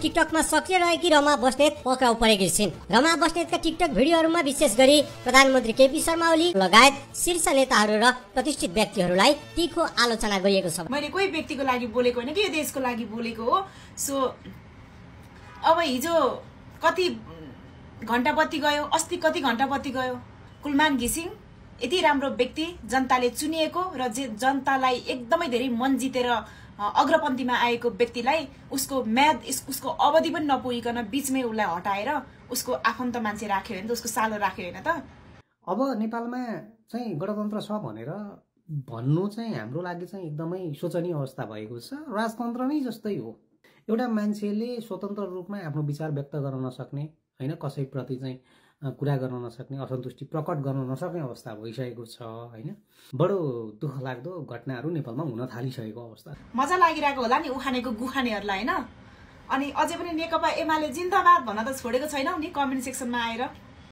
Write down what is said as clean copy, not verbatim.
टिकटकमा सक्रिय रहेकी रमा बस्नेत पक्राउ परेकी छिन्। रमा बस्नेतका टिकटक भिडियोहरूमा विशेष गरी प्रधानमन्त्री केपी शर्मा ओली लगायत शीर्ष नेताहरू र प्रतिष्ठित व्यक्तिहरूलाई तीखो आलोचना गरिएको छ। मैले कोही व्यक्तिको लागि बोलेको होइन कि यो देशको लागि बोलेको हो। सो अब हिजो कति घण्टा बत्ती गयो, अस्ति कति घण्टा बत्ती गयो। कुलमान घिसिङ यति राम्रो व्यक्ति, जनताले चुनिएको र जनतालाई एकदमै धेरै मन जितेर अग्रपन्थीमा आएको व्यक्तिलाई उसको म्याद उसको अवधि पनि नपुगिकन बीचमै उसलाई हटाएर उसको आफन्त मान्छे राख्यो होइन त, उसको सालो राख्यो होइन त। अब नेपालमा चाहिँ गणतन्त्र छ भनेर भन्नु चाहिँ हाम्रो लागि चाहिँ एकदमै शोचनीय अवस्था भएको छ। राजतन्त्र नै जस्तै हो। एउटा मान्छेले स्वतन्त्र रूपमा आफ्नो विचार व्यक्त गर्न नसक्ने होइन, कसैप्रति चाहिँ कुरा गर्न नसक्ने, असन्तुष्टि प्रकट गर्न नसक्ने अवस्था भइसकेको छ होइन। बडो दुःख लाग्दो घटनाहरू नेपालमा हुन थालिसकेको अवस्था। मजा लागिरहेको होला नि उखानेको गुखानेहरूलाई होइन। अनि अझै पनि नेकपा एमाले जिन्दाबाद भन्न त छोडेको छैनौ नि कमेन्ट सेक्सनमा आएर।